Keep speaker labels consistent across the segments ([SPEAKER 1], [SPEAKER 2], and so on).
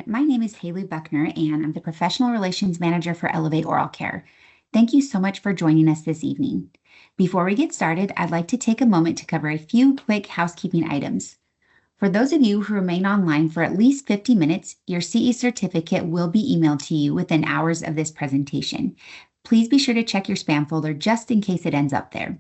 [SPEAKER 1] My name is Haley Buckner, and I'm the Professional Relations Manager for Elevate Oral Care. Thank you so much for joining us this evening. Before we get started, I'd like to take a moment to cover a few quick housekeeping items. For those of you who remain online for at least 50 minutes, your CE certificate will be emailed to you within hours of this presentation. Please be sure to check your spam folder just in case it ends up there.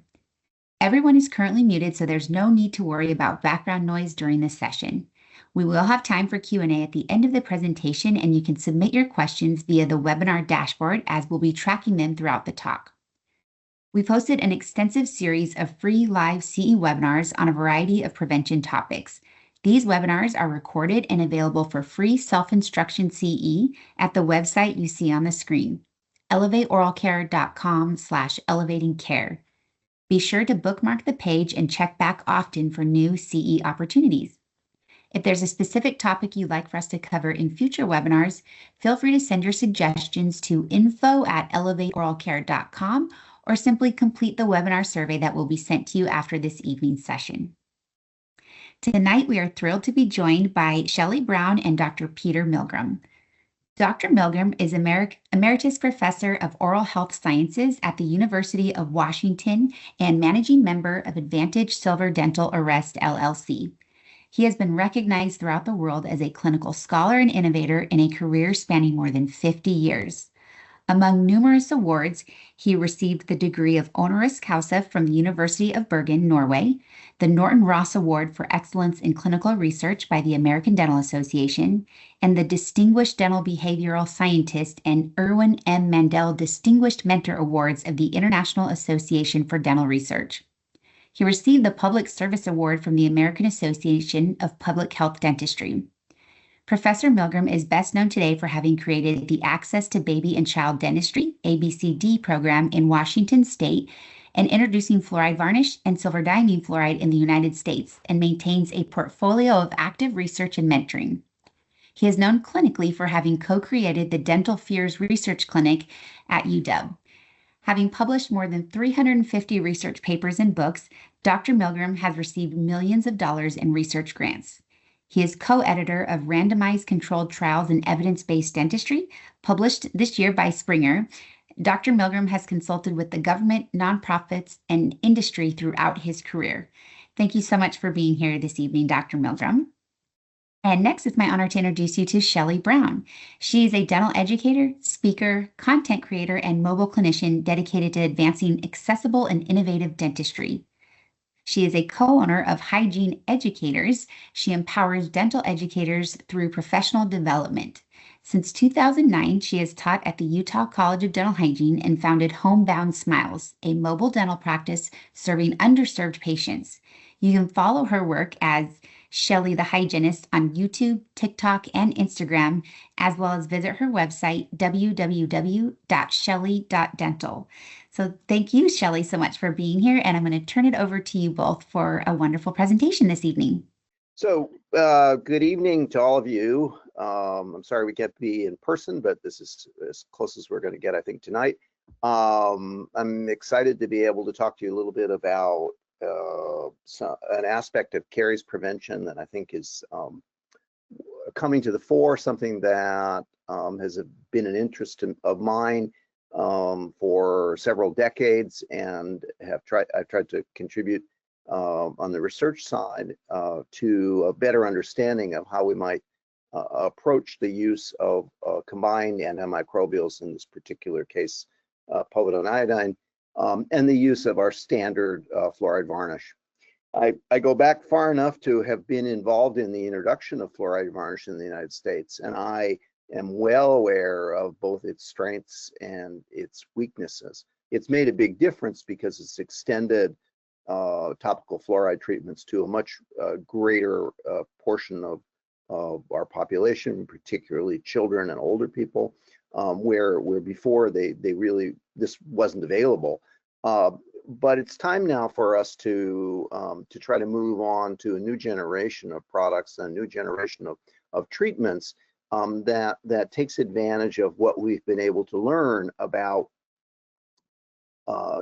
[SPEAKER 1] Everyone is currently muted, so there's no need to worry about background noise during this session. We will have time for Q&A at the end of the presentation, and you can submit your questions via the webinar dashboard as we'll be tracking them throughout the talk. We've hosted an extensive series of free live CE webinars on a variety of prevention topics. These webinars are recorded and available for free self-instruction CE at the website you see on the screen, elevateoralcare.com/elevatingcare. Be sure to bookmark the page and check back often for new CE opportunities. If there's a specific topic you'd like for us to cover in future webinars, feel free to send your suggestions to info@elevateoralcare.com or simply complete the webinar survey that will be sent to you after this evening's session. Tonight, we are thrilled to be joined by Shelley Brown and Dr. Peter Milgrom. Dr. Milgrom is Emeritus Professor of Oral Health Sciences at the University of Washington and Managing Member of Advantage Silver Dental Arrest, LLC. He has been recognized throughout the world as a clinical scholar and innovator in a career spanning more than 50 years. Among numerous awards, he received the degree of honoris causa from the University of Bergen, Norway, the Norton Ross Award for Excellence in Clinical Research by the American Dental Association, and the Distinguished Dental Behavioral Scientist and Irwin M. Mandel Distinguished Mentor Awards of the International Association for Dental Research. He received the Public Service Award from the American Association of Public Health Dentistry. Professor Milgrom is best known today for having created the Access to Baby and Child Dentistry, ABCD program in Washington State and introducing fluoride varnish and silver diamine fluoride in the United States, and maintains a portfolio of active research and mentoring. He is known clinically for having co-created the Dental Fears Research Clinic at UW. Having published more than 350 research papers and books, Dr. Milgrom has received millions of dollars in research grants. He is co-editor of Randomized Controlled Trials in Evidence-Based Dentistry, published this year by Springer. Dr. Milgrom has consulted with the government, nonprofits, and industry throughout his career. Thank you so much for being here this evening, Dr. Milgrom. And next, it's my honor to introduce you to Shelley Brown. She is a dental educator, speaker, content creator, and mobile clinician dedicated to advancing accessible and innovative dentistry. She is a co-owner of Hygiene Educators. She empowers dental educators through professional development. Since 2009, she has taught at the Utah College of Dental Hygiene and founded Homebound Smiles, a mobile dental practice serving underserved patients. You can follow her work as Shelley the Hygienist on YouTube, TikTok, and Instagram, as well as visit her website, www.shelley.dental. So thank you, Shelley, so much for being here, and I'm going to turn it over to you both for a wonderful presentation this evening.
[SPEAKER 2] So good evening to all of you. I'm sorry we can't be in person, but this is as close as we're going to get, I think, tonight. I'm excited to be able to talk to you a little bit about an aspect of caries prevention that I think is coming to the fore, something that has been an interest of mine for several decades, and I've tried to contribute on the research side to a better understanding of how we might approach the use of combined antimicrobials, in this particular case, povidone-iodine, and the use of our standard fluoride varnish. I go back far enough to have been involved in the introduction of fluoride varnish in the United States, and I am well aware of both its strengths and its weaknesses. It's made a big difference because it's extended topical fluoride treatments to a much greater portion of our population, particularly children and older people, where before this wasn't available. But it's time now for us to try to move on to a new generation of products and a new generation of treatments that takes advantage of what we've been able to learn about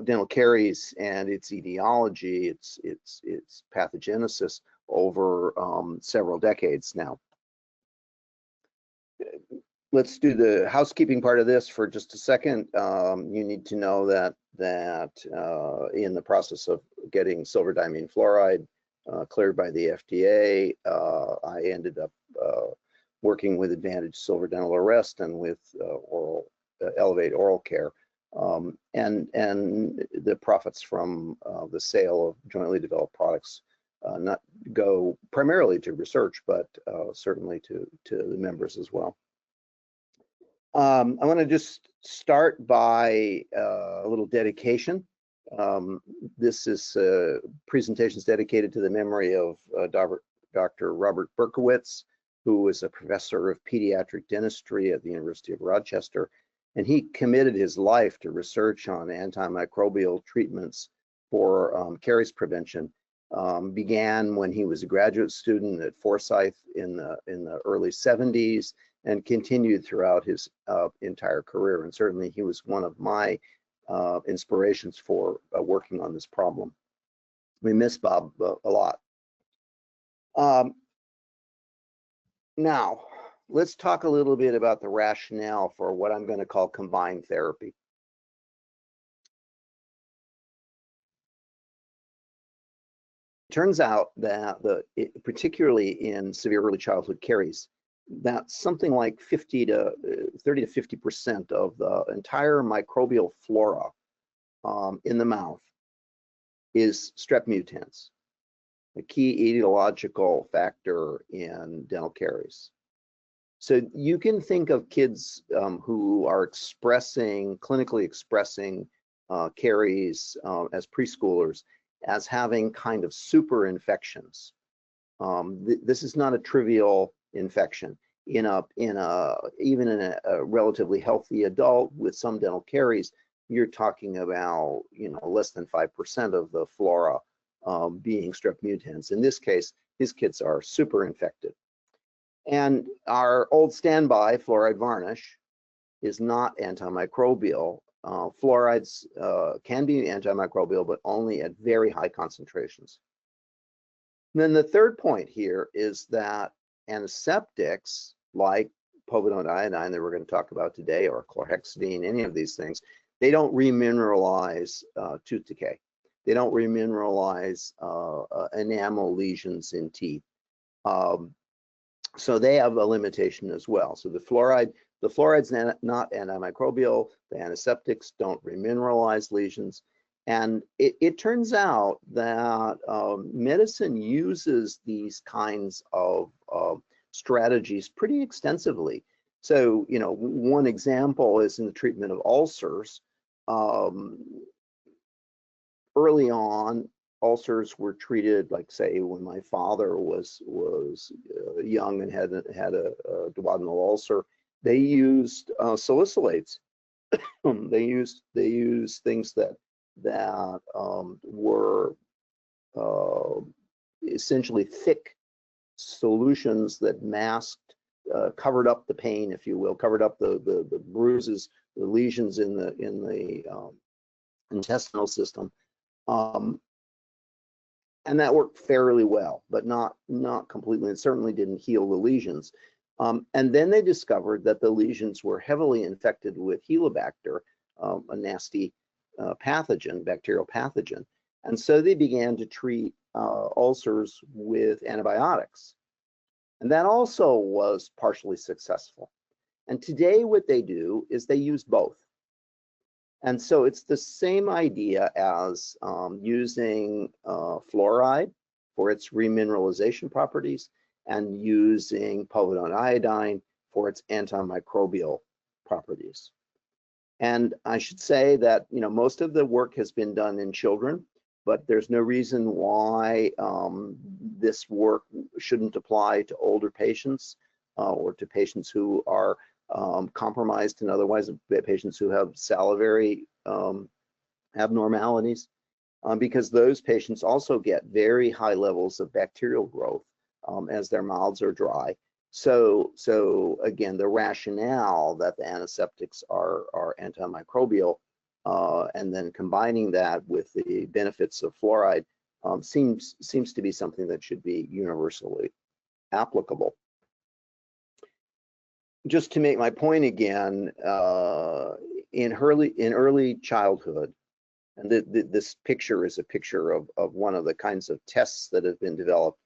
[SPEAKER 2] dental caries and its etiology, its pathogenesis over several decades now. let's do the housekeeping part of this for just a second. You need to know that in the process of getting silver diamine fluoride cleared by the FDA, I ended up working with Advantage Silver Dental Arrest and with Elevate Oral Care, and the profits from the sale of jointly developed products not go primarily to research, but certainly to the members as well. I want to just start by a little dedication. This is presentations dedicated to the memory of Dr. Robert Berkowitz, who was a professor of pediatric dentistry at the University of Rochester, and he committed his life to research on antimicrobial treatments for caries prevention. Began when he was a graduate student at Forsyth in the early 70s, and continued throughout his entire career. And certainly he was one of my inspirations for working on this problem. We miss Bob a lot. Now, let's talk a little bit about the rationale for what I'm going to call combined therapy. It turns out that particularly in severe early childhood caries, that something like 30 to 50% of the entire microbial flora in the mouth is strep mutans, a key etiological factor in dental caries. So you can think of kids who are clinically expressing caries as preschoolers as having kind of super infections. This is not a trivial infection. Even in a relatively healthy adult with some dental caries, you're talking about less than 5% of the flora being strep mutans. In this case, these kids are super infected. And our old standby fluoride varnish is not antimicrobial. Fluorides can be antimicrobial, but only at very high concentrations. And then the third point here is that antiseptics like povidone-iodine that we're going to talk about today, or chlorhexidine, any of these things, they don't remineralize tooth decay. They don't remineralize enamel lesions in teeth. So they have a limitation as well. So the fluoride's not antimicrobial. The antiseptics don't remineralize lesions. And it turns out that medicine uses these kinds of strategies pretty extensively. So, one example is in the treatment of ulcers. Early on, ulcers were treated, like say when my father was young and had a duodenal ulcer, they used salicylates. they used things that were essentially thick solutions that masked, covered up the pain, if you will, covered up the bruises, the lesions in the intestinal system. And that worked fairly well, but not completely. It certainly didn't heal the lesions. And then they discovered that the lesions were heavily infected with Helicobacter, a nasty pathogen, bacterial pathogen. And so they began to treat ulcers with antibiotics. And that also was partially successful. And today what they do is they use both. And so it's the same idea as using fluoride for its remineralization properties and using povidone-iodine for its antimicrobial properties. And I should say that most of the work has been done in children, but there's no reason why this work shouldn't apply to older patients or to patients who are compromised and otherwise patients who have salivary abnormalities, because those patients also get very high levels of bacterial growth as their mouths are dry. So again, the rationale that the antiseptics are antimicrobial and then combining that with the benefits of fluoride seems to be something that should be universally applicable. just to make my point again, in early childhood, and this picture is a picture of one of the kinds of tests that have been developed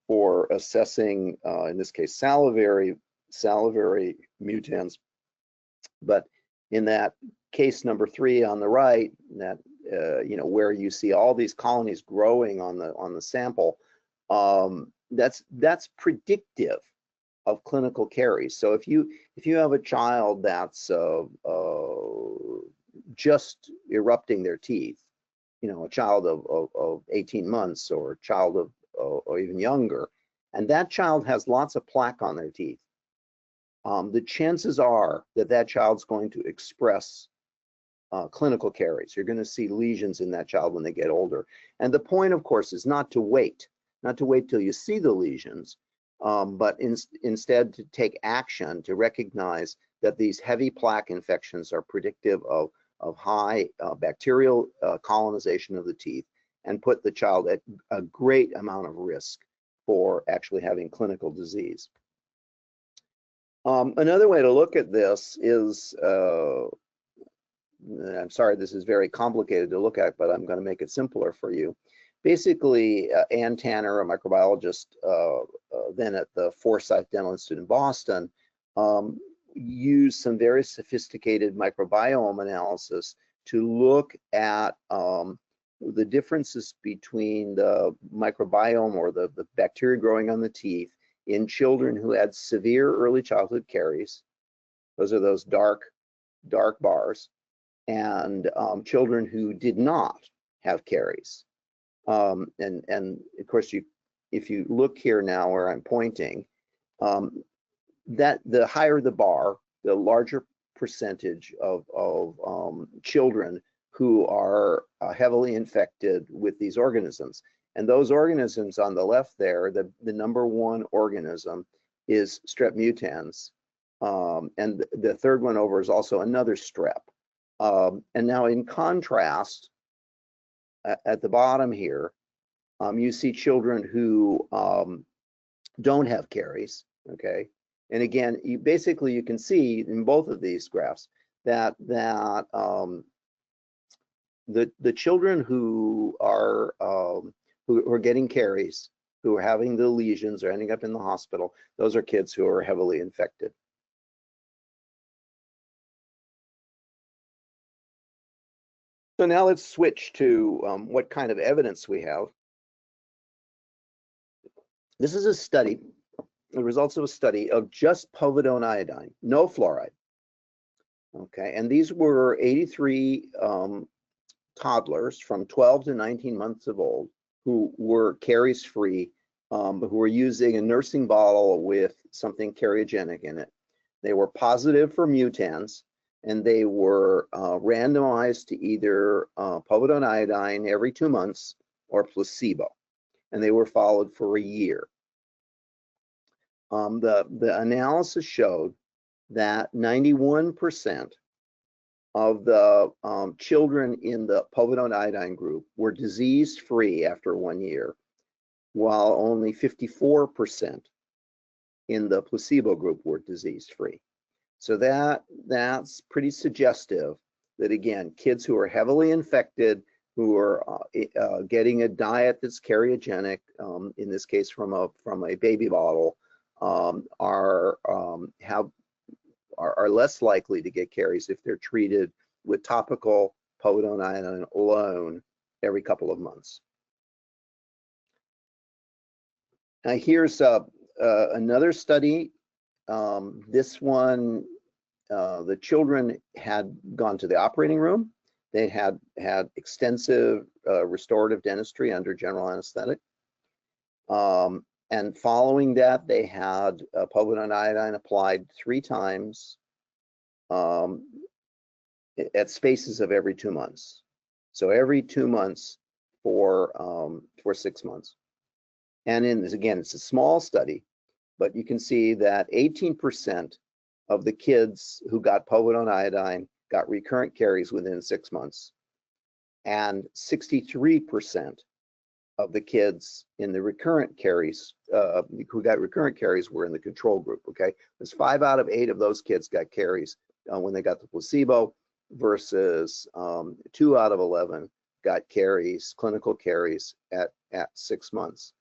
[SPEAKER 2] for assessing, in this case, salivary mutans. But in that case number 3 on the right, that where you see all these colonies growing on the sample, that's predictive of clinical caries. So if you have a child that's just erupting their teeth, a child of 18 months or a child of or even younger, and that child has lots of plaque on their teeth, the chances are that that child's going to express clinical caries. You're going to see lesions in that child when they get older. And the point, of course, is not to wait till you see the lesions, but instead to take action to recognize that these heavy plaque infections are predictive of high bacterial colonization of the teeth, and put the child at a great amount of risk for actually having clinical disease. Another way to look at this is, I'm sorry, this is very complicated to look at, but I'm going to make it simpler for you. Basically, Ann Tanner, a microbiologist then at the Forsyth Dental Institute in Boston, used some very sophisticated microbiome analysis to look at the differences between the microbiome or the bacteria growing on the teeth in children who had severe early childhood caries. Those are those dark bars, and children who did not have caries. And of course, if you look here now where I'm pointing, that the higher the bar, the larger percentage of children who are heavily infected with these organisms. And those organisms on the left there, the number 1 organism is strep mutans. And the third one over is also another strep. And now in contrast, at the bottom here, you see children who don't have caries, okay? And again, you can see in both of these graphs that the children who are getting caries, who are having the lesions or ending up in the hospital, those are kids who are heavily infected. So now let's switch to what kind of evidence we have. This is a study, the results of a study of just povidone-iodine, no fluoride. Okay, and these were 83 toddlers from 12 to 19 months of old who were caries-free, who were using a nursing bottle with something cariogenic in it. They were positive for mutans, and they were randomized to either povidone-iodine every 2 months or placebo, and they were followed for a year. The analysis showed that 91% of the children in the povidone-iodine group were disease-free after 1 year, while only 54% in the placebo group were disease-free. So that's pretty suggestive that, again, kids who are heavily infected, who are getting a diet that's cariogenic, in this case from a baby bottle, are less likely to get caries if they're treated with topical povidone-iodine alone every couple of months. Now here's another study. This one, the children had gone to the operating room. They had extensive restorative dentistry under general anesthetic. And following that, they had povidone-iodine applied 3 times at spaces of every 2 months. So every 2 months for 6 months. And in this, again, it's a small study, but you can see that 18% of the kids who got povidone-iodine got recurrent caries within 6 months, and 63% of the kids in the recurrent caries, who got recurrent caries, were in the control group, okay? There's 5 out of 8 of those kids got caries when they got the placebo, versus 2 out of 11 got caries, clinical caries at 6 months.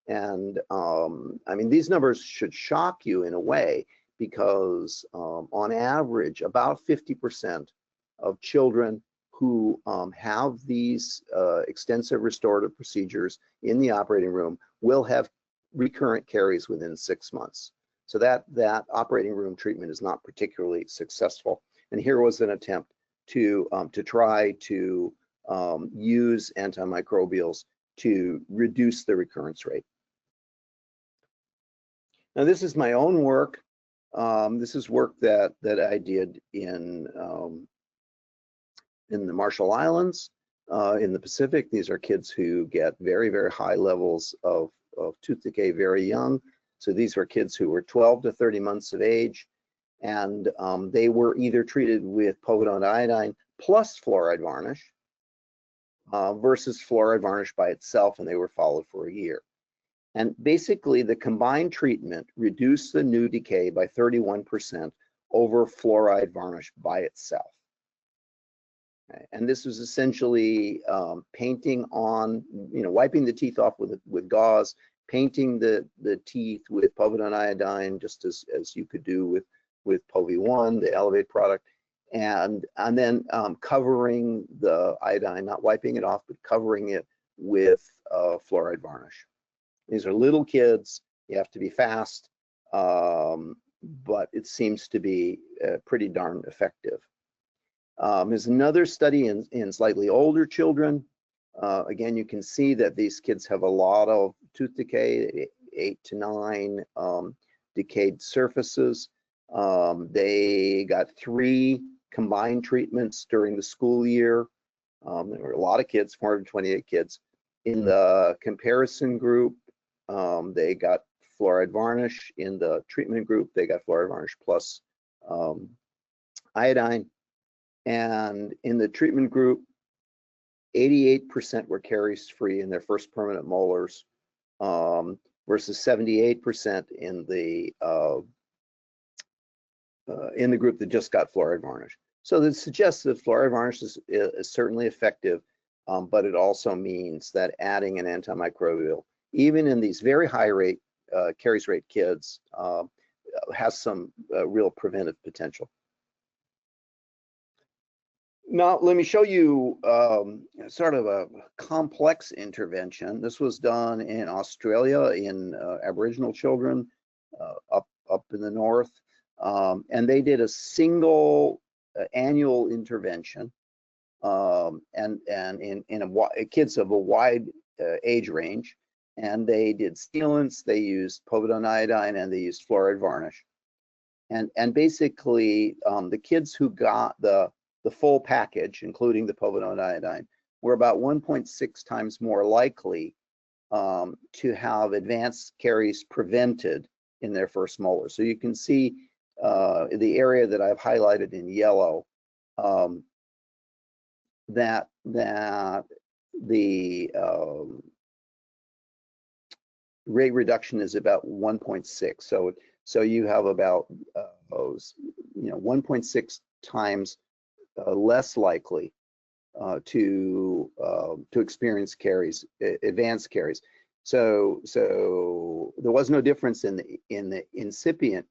[SPEAKER 2] And I mean, these numbers should shock you in a way, because on average, about 50% of children who have these extensive restorative procedures in the operating room will have recurrent caries within 6 months. So that operating room treatment is not particularly successful. And here was an attempt to try to use antimicrobials to reduce the recurrence rate. Now, this is my own work. This is work that I did in the Marshall Islands, in the Pacific. These are kids who get very, very high levels of tooth decay very young. So these were kids who were 12 to 30 months of age, and they were either treated with povidone-iodine plus fluoride varnish versus fluoride varnish by itself, and they were followed for a year. And basically, the combined treatment reduced the new decay by 31% over fluoride varnish by itself. Okay. And this was essentially painting on, wiping the teeth off with gauze, painting the teeth with povidone-iodine, just as you could do with Povi-1, the Elevate product, and then covering the iodine, not wiping it off, but covering it with fluoride varnish. These are little kids. You have to be fast, but it seems to be pretty darn effective. There's another study in slightly older children. Again, you can see that these kids have a lot of tooth decay, 8 to 9 decayed surfaces. They got 3 combined treatments during the school year. There were a lot of kids, 428 kids. In the comparison group, they got fluoride varnish. In the treatment group, they got fluoride varnish plus iodine. And in the treatment group, 88% were caries-free in their first permanent molars, versus 78% in the group that just got fluoride varnish. So this suggests that fluoride varnish is certainly effective, but it also means that adding an antimicrobial, even in these very high rate caries rate kids, has some real preventive potential. Now, let me show you sort of a complex intervention. This was done in Australia in Aboriginal children up in the north, and they did a single annual intervention, and in kids of a wide age range. And they did sealants, they used povidone-iodine, and they used fluoride varnish. And basically, the kids who got the full package, including the povidone-iodine, were about 1.6 times more likely to have advanced caries prevented in their first molar. So you can see the area that I've highlighted in yellow, that the rate reduction is about 1.6. So you have about 1.6 times less likely to experience caries, advanced caries. So there was no difference in the incipient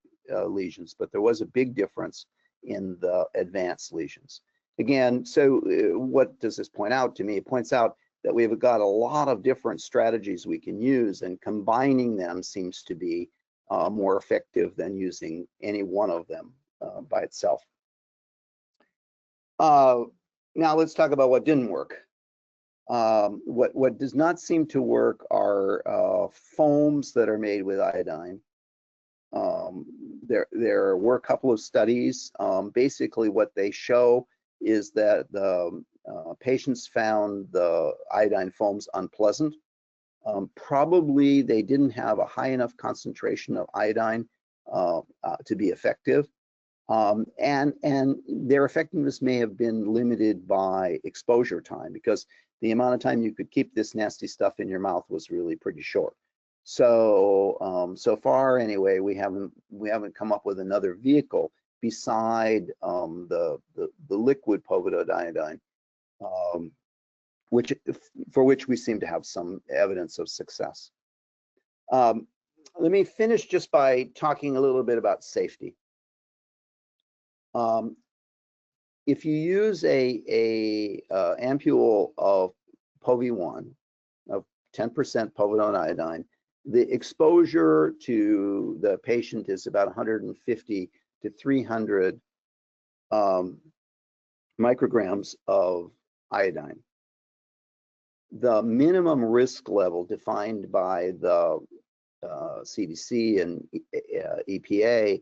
[SPEAKER 2] lesions, but there was a big difference in the advanced lesions. Again, so what does this point out to me? It points out that we've got a lot of different strategies we can use, and combining them seems to be more effective than using any one of them by itself. Now let's talk about what didn't work. What does not seem to work are foams that are made with iodine. There were a couple of studies. Basically, what they show is that the patients found the iodine foams unpleasant. Probably they didn't have a high enough concentration of iodine to be effective. And their effectiveness may have been limited by exposure time, because the amount of time you could keep this nasty stuff in your mouth was really pretty short. So so far anyway, we haven't come up with another vehicle beside the liquid povidone-iodine, for which we seem to have some evidence of success. Let me finish just by talking a little bit about safety. If you use a ampule of POV1 of 10% povidone-iodine, the exposure to the patient is about 150 to 300 micrograms of iodine. The minimum risk level defined by the CDC and EPA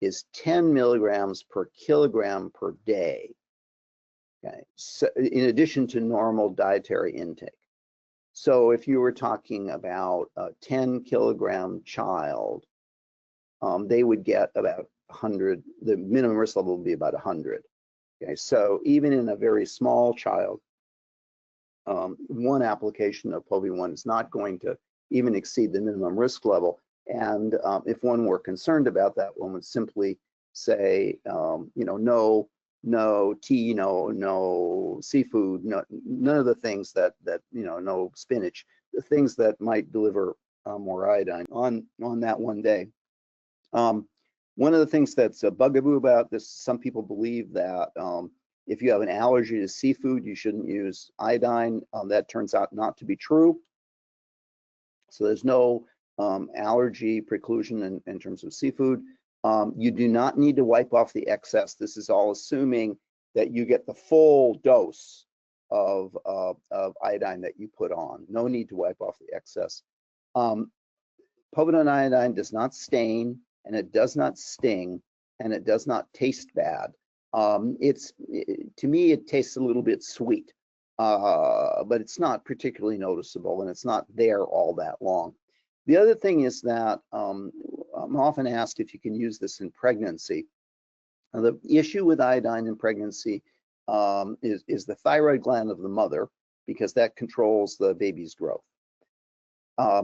[SPEAKER 2] is 10 milligrams per kilogram per day, okay, so in addition to normal dietary intake. So if you were talking about a 10 kilogram child, they would get about 100, the minimum risk level would be about 100. Okay, so even in a very small child, one application of POV1 is not going to even exceed the minimum risk level. And if one were concerned about that, one would simply say, you know, no tea, no seafood, none of the things that you know, no spinach, the things that might deliver more iodine on that one day. One of the things that's a bugaboo about this, some people believe that if you have an allergy to seafood, you shouldn't use iodine. That turns out not to be true. So there's no allergy preclusion in terms of seafood. You do not need to wipe off the excess. This is all assuming that you get the full dose of iodine that you put on. No need to wipe off the excess. Povidone-iodine does not stain, and it does not sting, and it does not taste bad. To me, it tastes a little bit sweet, but it's not particularly noticeable, and it's not there all that long. The other thing is that I'm often asked if you can use this in pregnancy. Now, the issue with iodine in pregnancy is the thyroid gland of the mother, because that controls the baby's growth.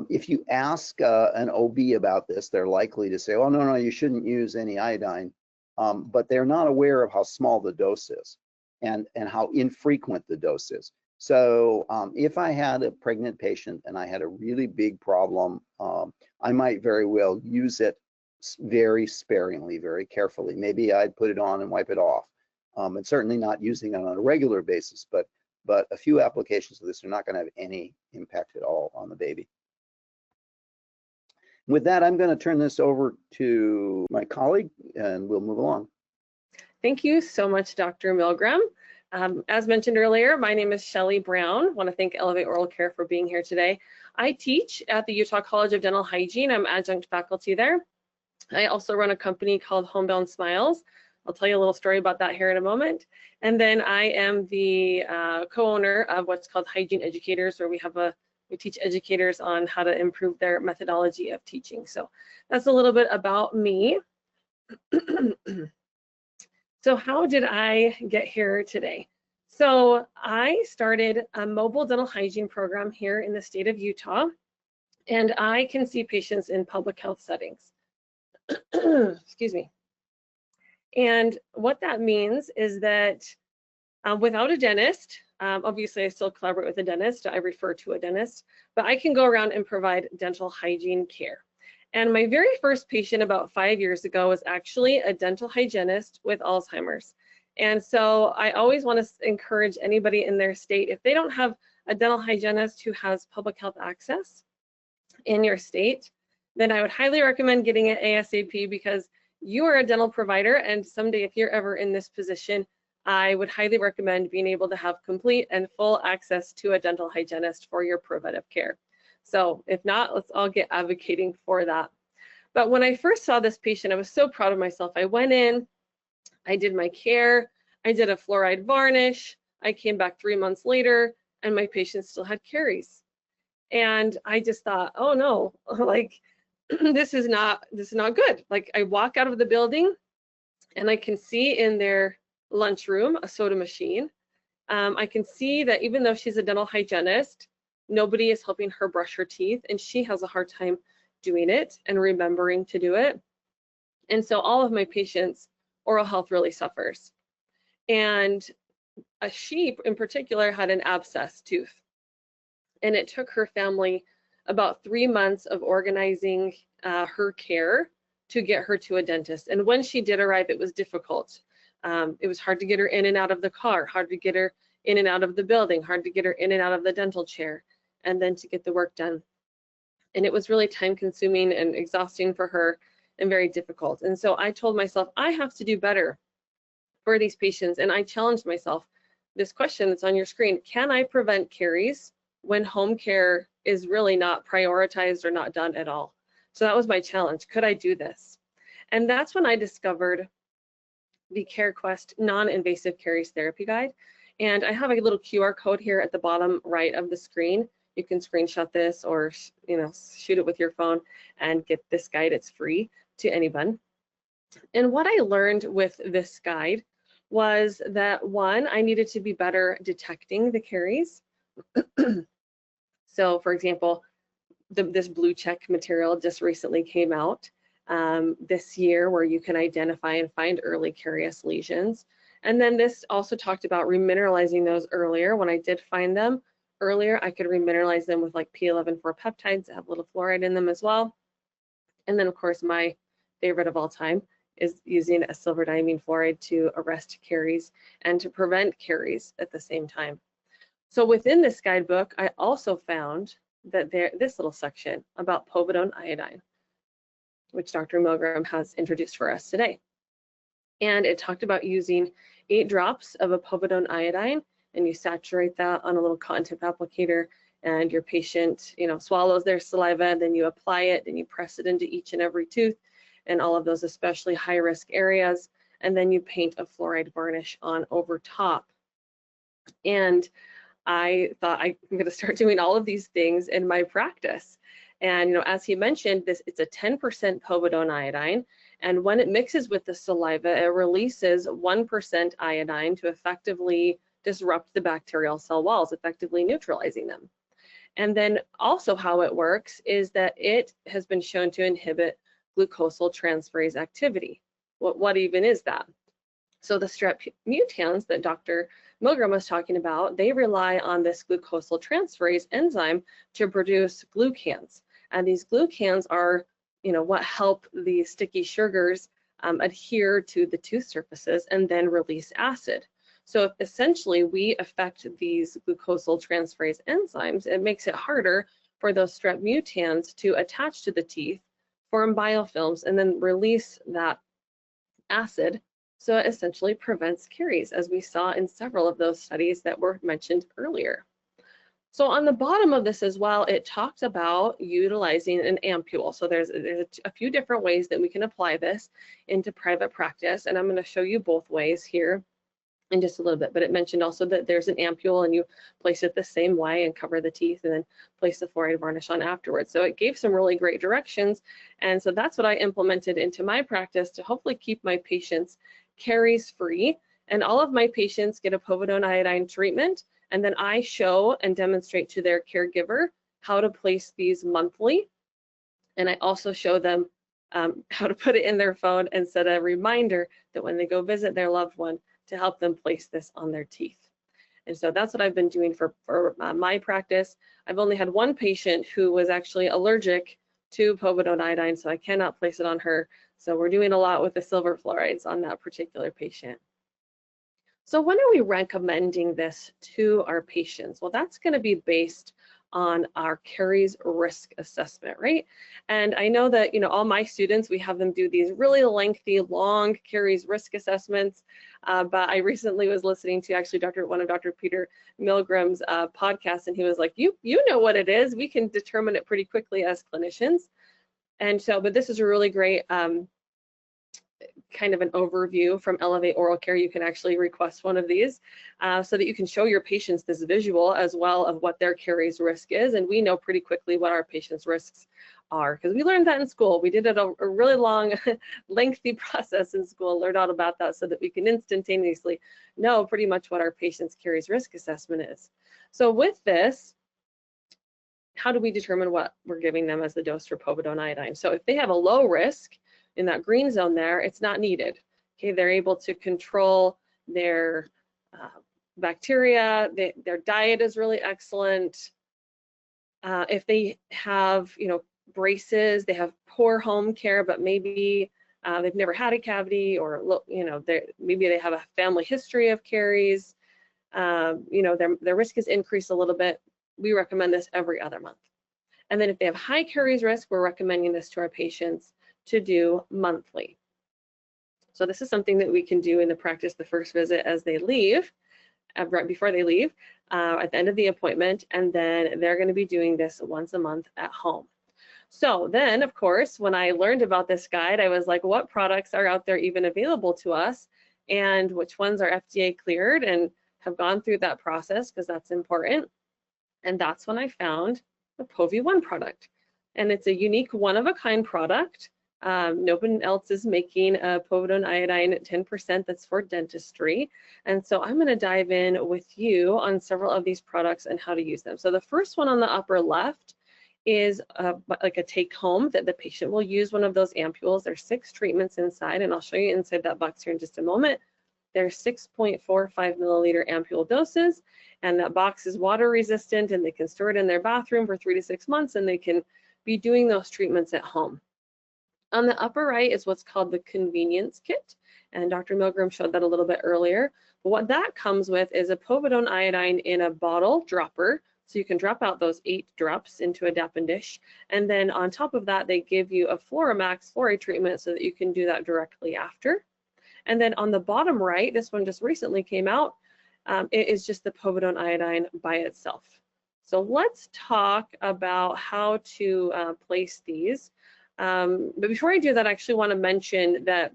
[SPEAKER 2] If you ask an OB about this, they're likely to say, oh, no, you shouldn't use any iodine, but they're not aware of how small the dose is and how infrequent the dose is. So if I had a pregnant patient and I had a really big problem, I might very well use it very sparingly, very carefully. Maybe I'd put it on and wipe it off. And certainly not using it on a regular basis, but a few applications of this are not going to have any impact at all on the baby. With that, I'm going to turn this over to my colleague, and we'll move along.
[SPEAKER 3] Thank you so much, Dr. Milgrom. As mentioned earlier, my name is Shelley Brown. I want to thank Elevate Oral Care for being here today. I teach at the Utah College of Dental Hygiene. I'm adjunct faculty there. I also run a company called Homebound Smiles. I'll tell you a little story about that here in a moment. And then I am the co-owner of what's called Hygiene Educators, where we teach educators on how to improve their methodology of teaching. So that's a little bit about me. So how did I get here today? So I started a mobile dental hygiene program here in the state of Utah, and I can see patients in public health settings. Excuse me. And what that means is that without a dentist, obviously I still collaborate with a dentist, I refer to a dentist, but I can go around and provide dental hygiene care. And my very first patient about 5 years ago was actually a dental hygienist with Alzheimer's. And so I always want to encourage anybody in their state, if they don't have a dental hygienist who has public health access in your state, then I would highly recommend getting it ASAP, because you are a dental provider, and someday if you're ever in this position, I would highly recommend being able to have complete and full access to a dental hygienist for your preventive care. So if not, let's all get advocating for that. But when I first saw this patient, I was so proud of myself. I went in, I did my care, I did a fluoride varnish, I came back 3 months later, and my patient still had caries. And I just thought, oh no, like this is not good. Like I walk out of the building And I can see in their lunchroom a soda machine. I can see that even though she's a dental hygienist, nobody is helping her brush her teeth, and she has a hard time doing it and remembering to do it. And so all of my patients' oral health really suffers. And a sheep in particular had an abscess tooth. And it took her family about 3 months of organizing her care to get her to a dentist. And when she did arrive, it was difficult. It was hard to get her in and out of the car, hard to get her in and out of the building, hard to get her in and out of the dental chair, and then to get the work done. And it was really time consuming and exhausting for her and very difficult. And so I told myself, I have to do better for these patients. And I challenged myself, this question that's on your screen, can I prevent caries when home care is really not prioritized or not done at all? So that was my challenge. Could I do this? And that's when I discovered the CareQuest non-invasive caries therapy guide. And I have a little QR code here at the bottom right of the screen. You can screenshot this or shoot it with your phone and get this guide. It's free to anyone. And what I learned with this guide was that, one, I needed to be better detecting the caries. So for example, this blue check material just recently came out this year, where you can identify and find early carious lesions. And then this also talked about remineralizing those earlier. When I did find them earlier, I could remineralize them with like P11-4 peptides that have a little fluoride in them as well. And then of course, my favorite of all time is using a silver diamine fluoride to arrest caries and to prevent caries at the same time. So within this guidebook, I also found that this little section about povidone-iodine, which Dr. Milgrom has introduced for us today. And it talked about using 8 drops of a povidone-iodine, and you saturate that on a little cotton tip applicator, and your patient, swallows their saliva, and then you apply it and you press it into each and every tooth and all of those especially high risk areas, and then you paint a fluoride varnish on over top. And I thought I'm going to start doing all of these things in my practice. And as he mentioned, it's a 10% povidone-iodine, and when it mixes with the saliva, it releases 1% iodine to effectively disrupt the bacterial cell walls, effectively neutralizing them. And then also how it works is that it has been shown to inhibit glucosal transferase activity. What even is that? So the strep mutans that Dr. Milgrom was talking about, they rely on this glucosal transferase enzyme to produce glucans. And these glucans are, what help the sticky sugars adhere to the tooth surfaces and then release acid. So if essentially we affect these glucosal transferase enzymes, it makes it harder for those strep mutans to attach to the teeth, form biofilms, and then release that acid. So it essentially prevents caries, as we saw in several of those studies that were mentioned earlier. So on the bottom of this as well, it talks about utilizing an ampule. So there's a few different ways that we can apply this into private practice, and I'm going to show you both ways here in just a little bit. But it mentioned also that there's an ampule, and you place it the same way and cover the teeth and then place the fluoride varnish on afterwards. So it gave some really great directions, and so that's what I implemented into my practice to hopefully keep my patients caries free. And all of my patients get a povidone-iodine treatment, and then I show and demonstrate to their caregiver how to place these monthly. And I also show them how to put it in their phone and set a reminder that when they go visit their loved one, to help them place this on their teeth. And so that's what I've been doing for my practice. I've only had one patient who was actually allergic to povidone-iodine, so I cannot place it on her. So we're doing a lot with the silver fluorides on that particular patient. So when are we recommending this to our patients? Well, that's going to be based on our caries risk assessment, right? And I know that, all my students, we have them do these really lengthy, long caries risk assessments. But I recently was listening to actually one of Dr. Peter Milgrom's podcasts, and he was like, you know what it is. We can determine it pretty quickly as clinicians. And so, but this is a really great kind of an overview from Elevate Oral Care. You can actually request one of these so that you can show your patients this visual as well of what their caries risk is. And we know pretty quickly what our patients' risks are because we learned that in school. We did it a really long, lengthy process in school, learned all about that so that we can instantaneously know pretty much what our patients' caries risk assessment is. So with this, how do we determine what we're giving them as the dose for povidone-iodine? So if they have a low risk in that green zone there, it's not needed. Okay, they're able to control their bacteria, their diet is really excellent. If they have, braces, they have poor home care, but maybe they've never had a cavity, or maybe they have a family history of caries. Their risk is increased a little bit. We recommend this every other month. And then if they have high caries risk, we're recommending this to our patients to do monthly. So this is something that we can do in the practice the first visit as they leave, right before they leave, at the end of the appointment, and then they're going to be doing this once a month at home. So then, of course, when I learned about this guide, I was like, what products are out there even available to us, and which ones are FDA cleared and have gone through that process, because that's important. And that's when I found the Povi-1 product. And it's a unique one-of-a-kind product. No one else is making a povidone-iodine 10% that's for dentistry. And so I'm going to dive in with you on several of these products and how to use them. So the first one on the upper left is like a take-home that the patient will use one of those ampules. There's 6 treatments inside, and I'll show you inside that box here in just a moment. They're 6.45 milliliter ampule doses, and that box is water resistant, and they can store it in their bathroom for 3 to 6 months, and they can be doing those treatments at home. On the upper right is what's called the convenience kit, and Dr. Milgrom showed that a little bit earlier. But what that comes with is a povidone-iodine in a bottle dropper, so you can drop out those 8 drops into a Dappen dish, and then on top of that, they give you a Floramax fluoride treatment so that you can do that directly after. And then on the bottom right, this one just recently came out, it is just the povidone-iodine by itself. So let's talk about how to place these. But before I do that, I actually want to mention that,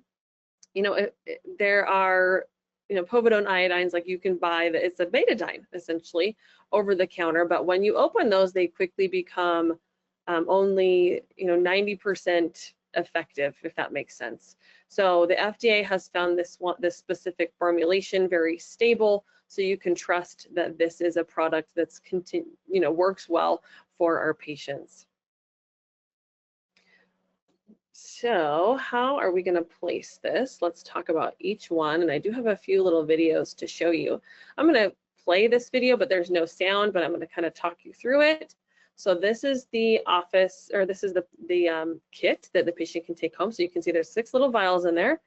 [SPEAKER 3] there are, povidone-iodines like you can buy, that it's a betadine essentially over the counter. But when you open those, they quickly become only, 90% effective, if that makes sense. So the FDA has found this specific formulation very stable, so you can trust that this is a product that's works well for our patients. So how are we going to place this? Let's talk about each one, and I do have a few little videos to show you. I'm going to play this video, but there's no sound, but I'm going to kind of talk you through it. So this is the office, or this is the kit that the patient can take home. So you can see there's 6 little vials in there.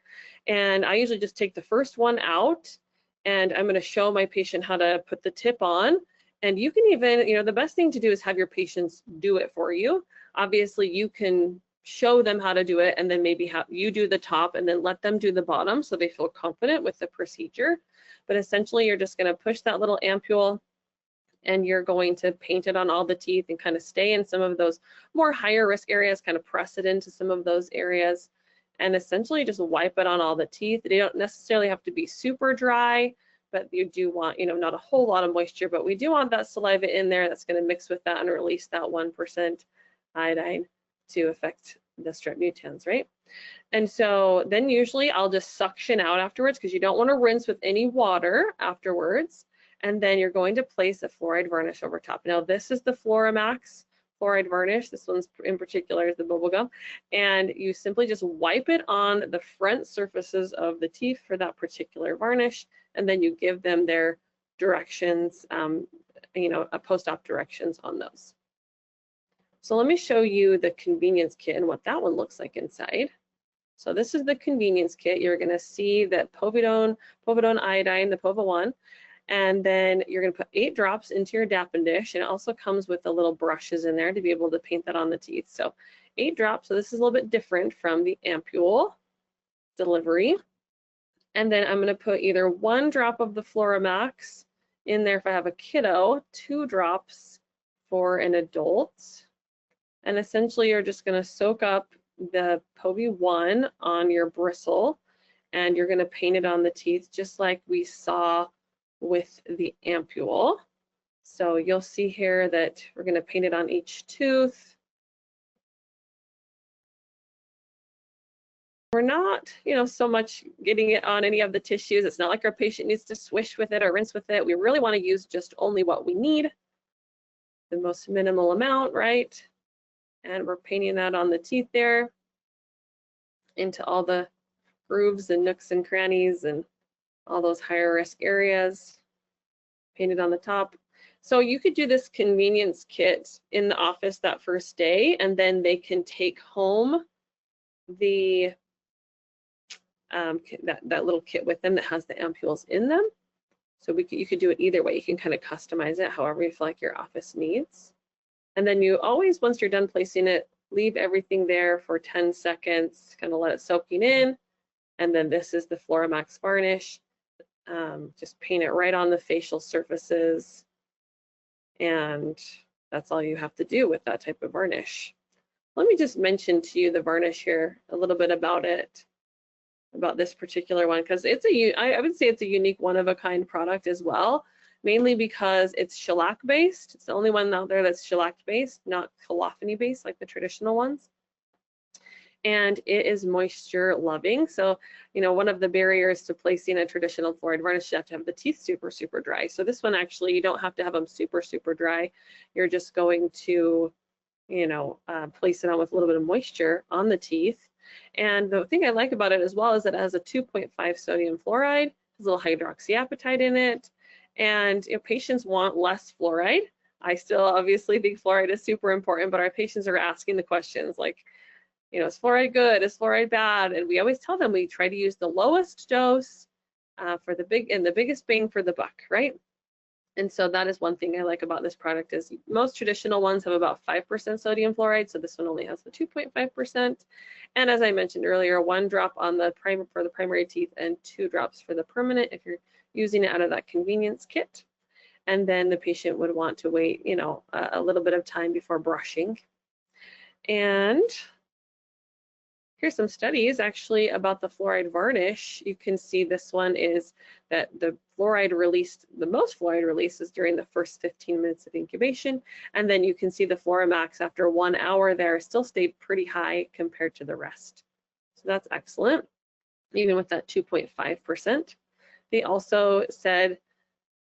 [SPEAKER 3] And I usually just take the first one out, and I'm going to show my patient how to put the tip on. And you can even, the best thing to do is have your patients do it for you. Obviously, you can show them how to do it, and then maybe have you do the top and then let them do the bottom so they feel confident with the procedure. But essentially, you're just going to push that little ampule, and you're going to paint it on all the teeth and kind of stay in some of those more higher risk areas, kind of press it into some of those areas, and essentially just wipe it on all the teeth. They don't necessarily have to be super dry, but you do want, not a whole lot of moisture, but we do want that saliva in there that's going to mix with that and release that 1% iodine to affect the strep mutans, right? And so then usually I'll just suction out afterwards, because you don't want to rinse with any water afterwards. And then you're going to place a fluoride varnish over top. Now this is the Floramax fluoride varnish. This one's in particular is the bubble gum. And you simply just wipe it on the front surfaces of the teeth for that particular varnish. And then you give them their directions, a post-op directions on those. So let me show you the convenience kit and what that one looks like inside. So this is the convenience kit. You're going to see that povidone-iodine, the POVA1, and then you're going to put 8 drops into your Dappen dish, and it also comes with the little brushes in there to be able to paint that on the teeth. So 8 drops. So this is a little bit different from the ampule delivery. And then I'm going to put either 1 drop of the Floramax in there if I have a kiddo, 2 drops for an adult. And essentially you're just going to soak up the Povi-1 on your bristle, and you're going to paint it on the teeth just like we saw with the ampule. So you'll see here that we're going to paint it on each tooth. We're not, so much getting it on any of the tissues. It's not like our patient needs to swish with it or rinse with it. We really want to use just only what we need, the most minimal amount, right? And we're painting that on the teeth there into all the grooves and nooks and crannies and all those higher risk areas. Painted on the top. So you could do this convenience kit in the office that first day, and then they can take home the that little kit with them that has the ampules in them. So you could do it either way. You can kind of customize it however you feel like your office needs. And then you always, once you're done placing it, leave everything there for 10 seconds, kind of let it soaking in. And then this is the Fluoramax varnish. Just paint it right on the facial surfaces. And that's all you have to do with that type of varnish. Let me just mention to you the varnish here, a little bit about it, about this particular one, because I would say it's a unique one-of-a-kind product as well, mainly because it's shellac-based. It's the only one out there that's shellac-based, not colophony-based like the traditional ones. And it is moisture loving. So, one of the barriers to placing a traditional fluoride varnish, you have to have the teeth super, super dry. So this one actually, you don't have to have them super, super dry. You're just going to, place it on with a little bit of moisture on the teeth. And the thing I like about it as well is that it has a 2.5 sodium fluoride, has a little hydroxyapatite in it. And if patients want less fluoride, I still obviously think fluoride is super important, but our patients are asking the questions like, is fluoride good? Is fluoride bad? And we always tell them we try to use the lowest dose for the biggest bang for the buck, right? And so that is one thing I like about this product is most traditional ones have about 5% sodium fluoride, so this one only has the 2.5%. And as I mentioned earlier, 1 drop on the for the primary teeth and 2 drops for the permanent if you're using it out of that convenience kit. And then the patient would want to wait, a little bit of time before brushing. And here's some studies actually about the fluoride varnish. You can see this one is that the most fluoride release is during the first 15 minutes of incubation. And then you can see the Fluoramax after 1 hour there still stayed pretty high compared to the rest. So that's excellent, even with that 2.5%. They also said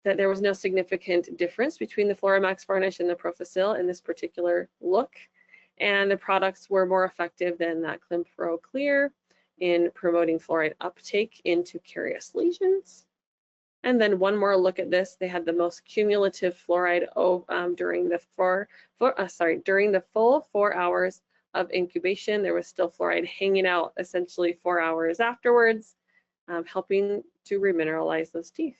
[SPEAKER 3] that there was no significant difference between the Fluoramax varnish and the Profacil in this particular look. And the products were more effective than that Clinpro Clear in promoting fluoride uptake into carious lesions. And then one more look at this, they had the most cumulative fluoride during the full 4 hours of incubation. There was still fluoride hanging out essentially 4 hours afterwards, helping to remineralize those teeth.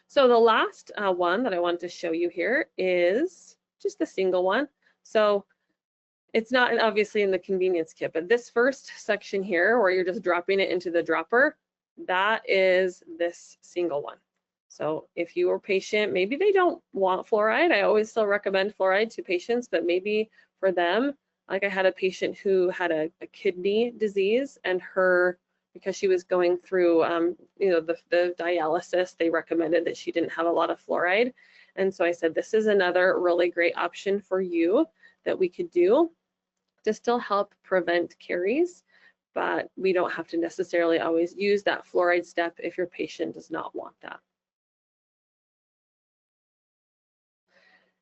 [SPEAKER 3] So the last one that I want to show you here is just a single one. So it's not obviously in the convenience kit, but this first section here where you're just dropping it into the dropper, that is this single one. So if you are patient, maybe they don't want fluoride. I always still recommend fluoride to patients, but maybe for them, like I had a patient who had a kidney disease and because she was going through, the dialysis, they recommended that she didn't have a lot of fluoride. And so I said, this is another really great option for you that we could do to still help prevent caries, but we don't have to necessarily always use that fluoride step if your patient does not want that.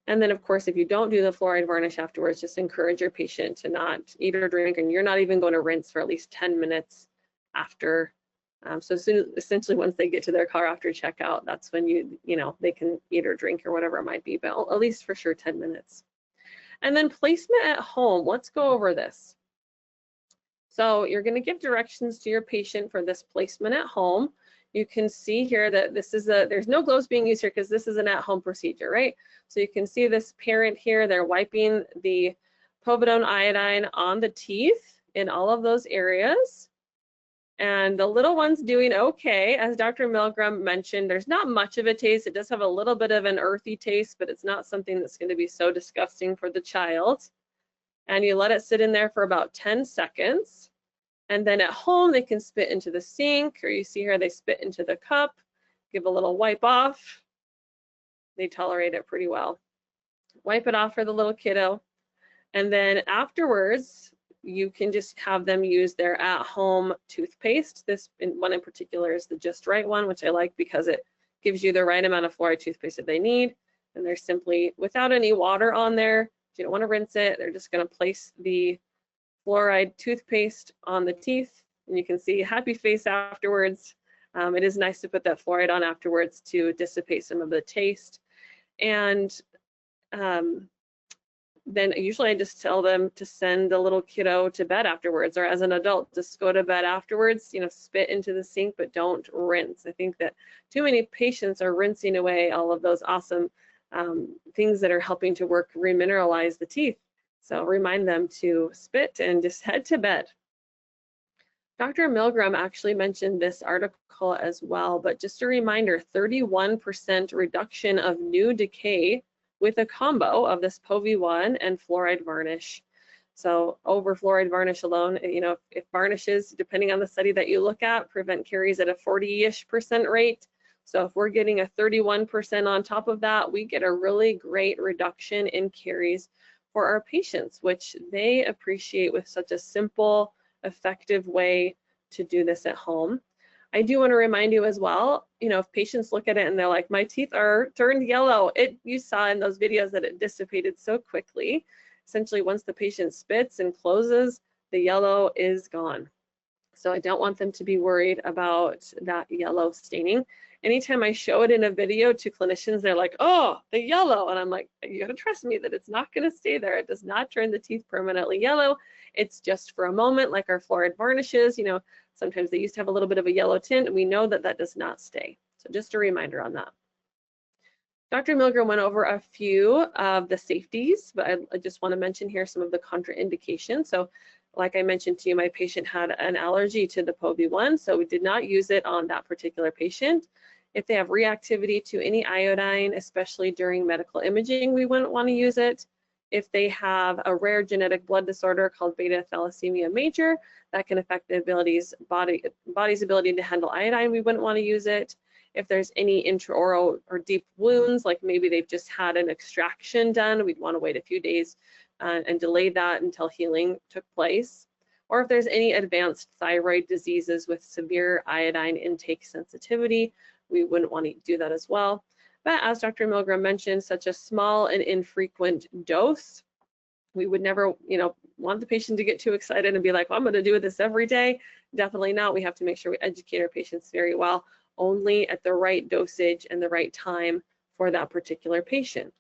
[SPEAKER 3] And then of course, if you don't do the fluoride varnish afterwards, just encourage your patient to not eat or drink, and you're not even going to rinse for at least 10 minutes after. So essentially once they get to their car after checkout, that's when they can eat or drink or whatever it might be, but at least for sure 10 minutes. And then placement at home, let's go over this. So you're going to give directions to your patient for this placement at home. You can see here that there's no gloves being used here because this is an at-home procedure, right? So you can see this parent here, they're wiping the povidone-iodine on the teeth in all of those areas. And the little one's doing okay. As Dr. Milgrom mentioned, there's not much of a taste. It does have a little bit of an earthy taste, but it's not something that's going to be so disgusting for the child. And you let it sit in there for about 10 seconds. And then at home, they can spit into the sink, or you see here, they spit into the cup, give a little wipe off. They tolerate it pretty well. Wipe it off for the little kiddo. And then afterwards, you can just have them use their at-home toothpaste. This one in particular is the Just Right one, which I like because it gives you the right amount of fluoride toothpaste that they need. And they're simply, without any water on there, you don't want to rinse it, they're just going to place the fluoride toothpaste on the teeth, and you can see a happy face afterwards. It is nice to put that fluoride on afterwards to dissipate some of the taste. And then usually I just tell them to send the little kiddo to bed afterwards, or as an adult, just go to bed afterwards, you know, spit into the sink, but don't rinse. I think that too many patients are rinsing away all of those awesome things that are helping to remineralize the teeth. So remind them to spit and just head to bed. Dr. Milgrom actually mentioned this article as well, but just a reminder, 31% reduction of new decay with a combo of this POV1 and fluoride varnish. So over fluoride varnish alone, you know, if varnishes, depending on the study that you look at, prevent caries at a 40-ish% rate. So if we're getting a 31% on top of that, we get a really great reduction in caries for our patients, which they appreciate with such a simple, effective way to do this at home. I do want to remind you as well, you know, if patients look at it and they're like, my teeth are turned yellow, you saw in those videos that it dissipated so quickly. Essentially, once the patient spits and closes, the yellow is gone. So I don't want them to be worried about that yellow staining. Anytime I show it in a video to clinicians, they're like, oh, the yellow. And I'm like, you gotta trust me that it's not gonna stay there. It does not turn the teeth permanently yellow. It's just for a moment, like our fluoride varnishes, you know, sometimes they used to have a little bit of a yellow tint, and we know that that does not stay. So just a reminder on that. Dr. Milgrom went over a few of the safeties, but I just want to mention here some of the contraindications. So like I mentioned to you, my patient had an allergy to the POV1, so we did not use it on that particular patient. If they have reactivity to any iodine, especially during medical imaging, we wouldn't want to use it. If they have a rare genetic blood disorder called beta thalassemia major, that can affect the body's ability to handle iodine, we wouldn't want to use it. If there's any intraoral or deep wounds, like maybe they've just had an extraction done, we'd want to wait a few days and delay that until healing took place. Or if there's any advanced thyroid diseases with severe iodine intake sensitivity, we wouldn't want to do that as well. But as Dr. Milgrom mentioned, such a small and infrequent dose, we would never, you know, want the patient to get too excited and be like, well, I'm going to do this every day. Definitely not. We have to make sure we educate our patients very well, only at the right dosage and the right time for that particular patient.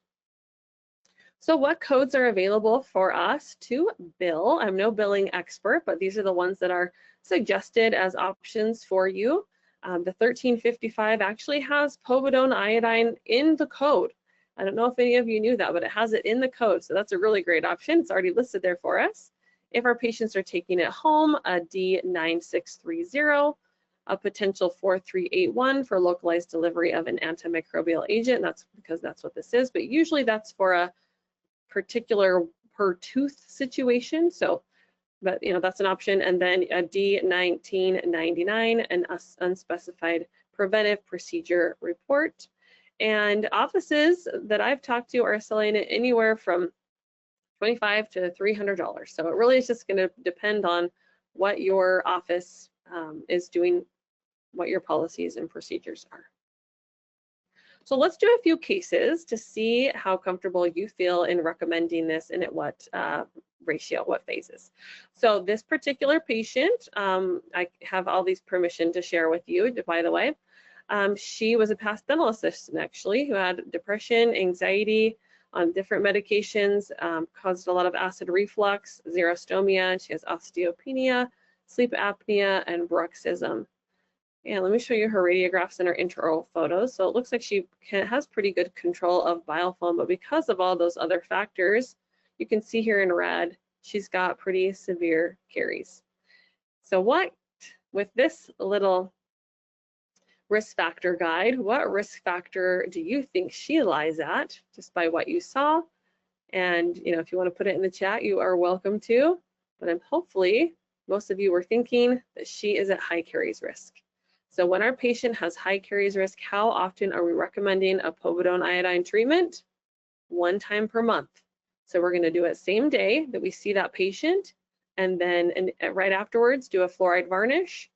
[SPEAKER 3] So what codes are available for us to bill? I'm no billing expert, but these are the ones that are suggested as options for you. The 1355 actually has povidone-iodine in the code. I don't know if any of you knew that, but it has it in the code, so that's a really great option. It's already listed there for us. If our patients are taking it home, a D9630, a potential 4381 for localized delivery of an antimicrobial agent. That's because that's what this is, but usually that's for a particular per tooth situation. So, but you know, that's an option. And then a D1999, an unspecified preventive procedure report. And offices that I've talked to are selling it anywhere from $25 to $300. So it really is just going to depend on what your office is doing, what your policies and procedures are. So let's do a few cases to see how comfortable you feel in recommending this and at what ratio, what phases. So this particular patient, I have all these permission to share with you, by the way. She was a past dental assistant actually who had depression, anxiety on different medications, caused a lot of acid reflux, xerostomia, she has osteopenia, sleep apnea, and bruxism. And let me show you her radiographs and her intraoral photos. So it looks like she has pretty good control of biofilm, but because of all those other factors, you can see here in red, she's got pretty severe caries. So what, with this little risk factor guide, what risk factor do you think she lies at, just by what you saw? And you know, if you want to put it in the chat, you are welcome to, but hopefully most of you were thinking that she is at high caries risk. So when our patient has high caries risk, how often are we recommending a povidone-iodine treatment? 1 time per month. So we're going to do it same day that we see that patient, and then right afterwards do a fluoride varnish,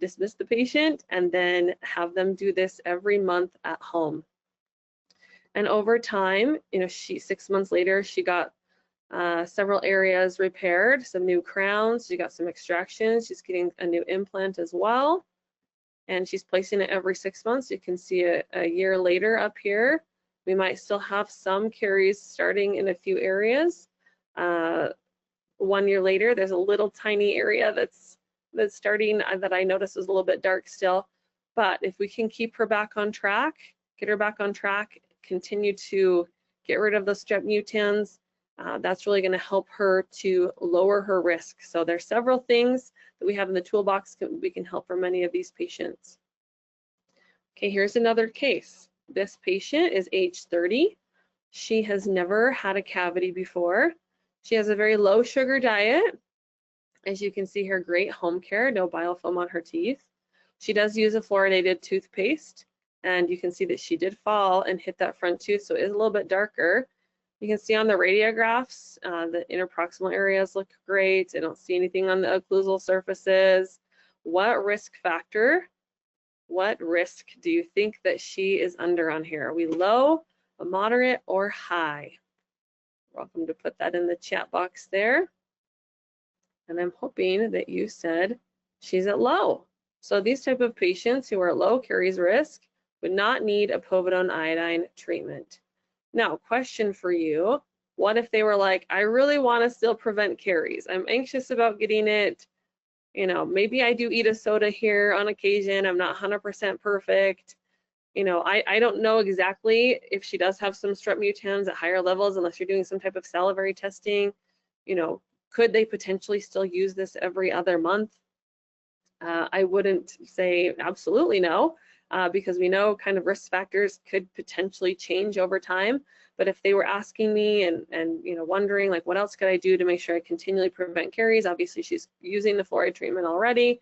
[SPEAKER 3] dismiss the patient, and then have them do this every month at home. And over time, 6 months later, she got several areas repaired, some new crowns, she got some extractions, she's getting a new implant as well, and she's placing it every 6 months. You can see a year later up here. We might still have some caries starting in a few areas. 1 year later, there's a little tiny area that's starting that I noticed was a little bit dark still. But if we can keep her back on track, get her back on track, continue to get rid of those strep mutans, that's really going to help her to lower her risk. So there's several things that we have in the toolbox we can help for many of these patients. Okay, here's another case. This patient is age 30. She has never had a cavity before. She has a very low sugar diet. As you can see here, great home care, no biofilm on her teeth. She does use a fluoridated toothpaste, and you can see that she did fall and hit that front tooth, so it is a little bit darker. You can see on the radiographs, the interproximal areas look great. I don't see anything on the occlusal surfaces. What risk factor, what risk do you think that she is under on here? Are we low, a moderate, or high? Welcome to put that in the chat box there. And I'm hoping that you said she's at low. So these type of patients who are at low caries risk would not need a povidone-iodine treatment. Now, question for you, what if they were like, I really want to still prevent caries. I'm anxious about getting it. Maybe I do eat a soda here on occasion. I'm not 100% perfect. I don't know exactly if she does have some strep mutans at higher levels, unless you're doing some type of salivary testing. Could they potentially still use this every other month? I wouldn't say absolutely no, because we know kind of risk factors could potentially change over time. But if they were asking me and wondering like, what else could I do to make sure I continually prevent caries? Obviously, she's using the fluoride treatment already.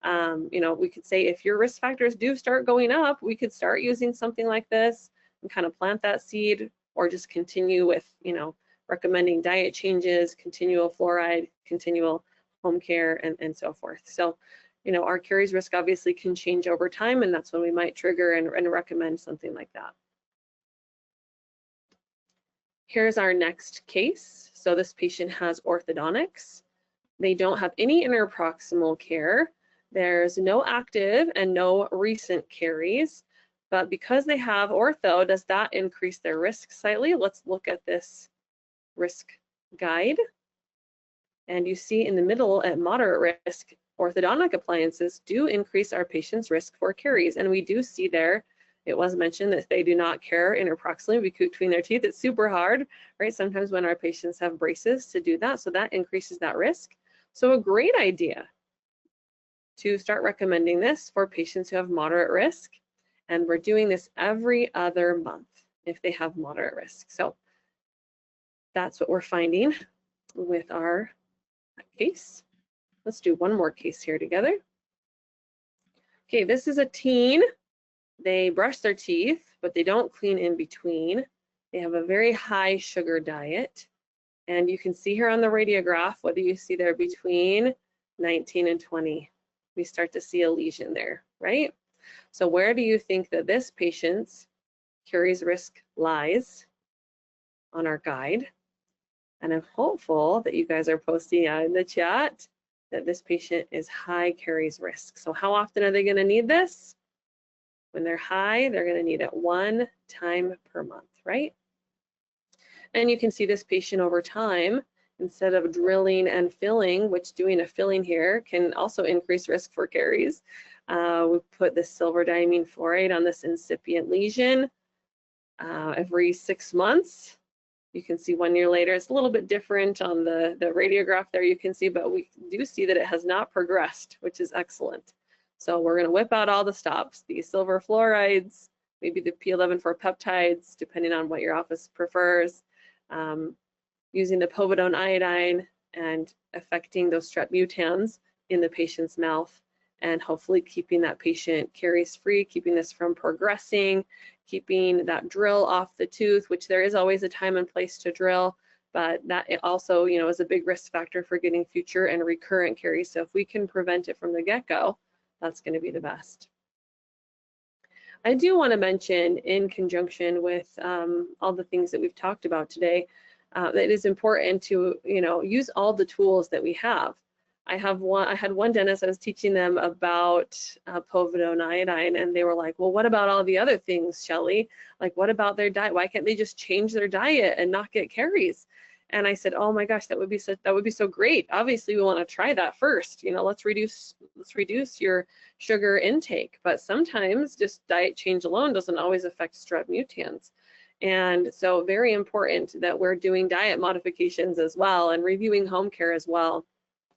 [SPEAKER 3] We could say if your risk factors do start going up, we could start using something like this and kind of plant that seed, or just continue with, recommending diet changes, continual fluoride, continual home care, and so forth. So, our caries risk obviously can change over time, and that's when we might trigger and recommend something like that. Here's our next case. So this patient has orthodontics. They don't have any interproximal care. There's no active and no recent caries, but because they have ortho, does that increase their risk slightly? Let's look at this risk guide. And you see in the middle at moderate risk, orthodontic appliances do increase our patient's risk for caries. And we do see there, it was mentioned that they do not care interproximally between their teeth. It's super hard, right? Sometimes when our patients have braces to do that, so that increases that risk. So a great idea to start recommending this for patients who have moderate risk. And we're doing this every other month if they have moderate risk. So that's what we're finding with our case. Let's do one more case here together. Okay, this is a teen. They brush their teeth, but they don't clean in between. They have a very high sugar diet. And you can see here on the radiograph, whether you see there between 19 and 20, we start to see a lesion there, right? So where do you think that this patient's caries risk lies on our guide? And I'm hopeful that you guys are posting in the chat that this patient is high caries risk. So how often are they going to need this? When they're high, they're going to need it 1 time per month, right? And you can see this patient over time, instead of drilling and filling, which doing a filling here can also increase risk for caries. We put the silver diamine fluoride on this incipient lesion every 6 months. You can see 1 year later, it's a little bit different on the radiograph there you can see, but we do see that it has not progressed, which is excellent. So we're going to whip out all the stops, the silver fluorides, maybe the P11 for peptides, depending on what your office prefers, using the povidone-iodine, and affecting those strep mutans in the patient's mouth, and hopefully keeping that patient caries free, keeping this from progressing, keeping that drill off the tooth, which there is always a time and place to drill, but that it also, you know, is a big risk factor for getting future and recurrent caries. So if we can prevent it from the get-go, that's going to be the best. I do want to mention, in conjunction with all the things that we've talked about today, that it is important to, you know, use all the tools that we have. I had one dentist, I was teaching them about povidone-iodine, and they were like, well, what about all the other things, Shelley? Like, what about their diet? Why can't they just change their diet and not get caries? And I said, oh my gosh, that would be so great. Obviously, we want to try that first. You know, let's reduce your sugar intake. But sometimes just diet change alone doesn't always affect strep mutans. And so very important that we're doing diet modifications as well and reviewing home care as well.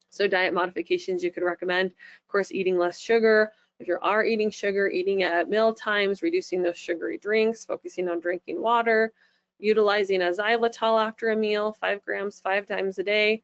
[SPEAKER 3] So diet modifications you could recommend, of course, eating less sugar. If you are eating sugar, eating at meal times, reducing those sugary drinks, focusing on drinking water, utilizing a xylitol after a meal, 5 grams 5 times a day,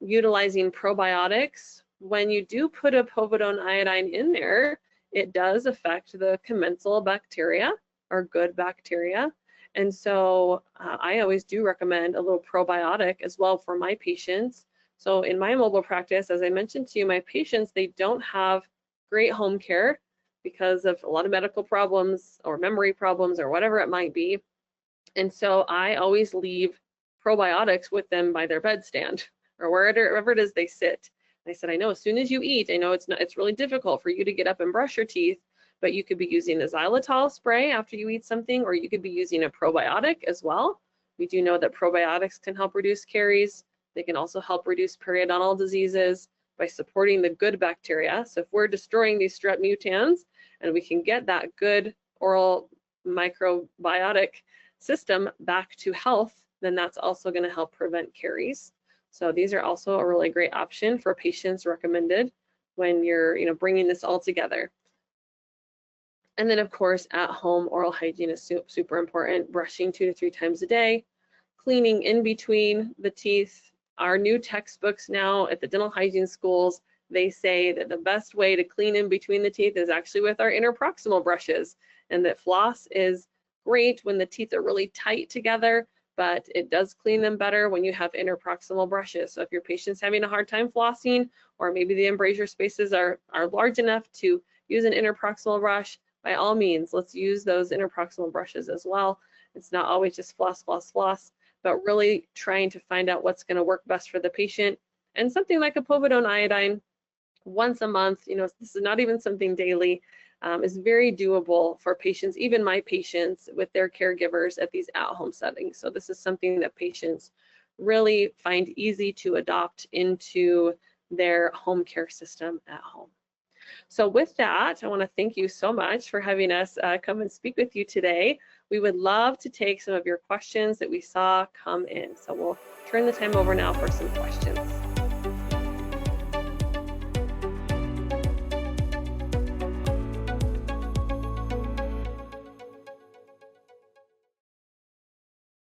[SPEAKER 3] utilizing probiotics. When you do put a povidone-iodine in there, it does affect the commensal bacteria, or good bacteria. And so I always do recommend a little probiotic as well for my patients. So in my mobile practice, as I mentioned to you, my patients, they don't have great home care because of a lot of medical problems or memory problems or whatever it might be. And so I always leave probiotics with them by their bedstand or wherever it is they sit. And I said, I know as soon as you eat, I know it's really difficult for you to get up and brush your teeth, but you could be using a xylitol spray after you eat something, or you could be using a probiotic as well. We do know that probiotics can help reduce caries. They can also help reduce periodontal diseases by supporting the good bacteria. So if we're destroying these strep mutans and we can get that good oral microbiotic system back to health, then that's also going to help prevent caries. So these are also a really great option for patients, recommended when you're, you know, bringing this all together. And then of course, at home oral hygiene is super important. Brushing 2 to 3 times a day, cleaning in between the teeth. Our new textbooks now at the dental hygiene schools, they say that the best way to clean in between the teeth is actually with our interproximal brushes, and that floss is great when the teeth are really tight together, but it does clean them better when you have interproximal brushes. So if your patient's having a hard time flossing, or maybe the embrasure spaces are large enough to use an interproximal brush, by all means, let's use those interproximal brushes as well. It's not always just floss, floss, floss, but really trying to find out what's going to work best for the patient. And something like a povidone-iodine once a month, you know, this is not even something daily, is very doable for patients, even my patients with their caregivers at these at-home settings. So this is something that patients really find easy to adopt into their home care system at home. So with that, I want to thank you so much for having us come and speak with you today. We would love to take some of your questions that we saw come in. So we'll turn the time over now for some questions.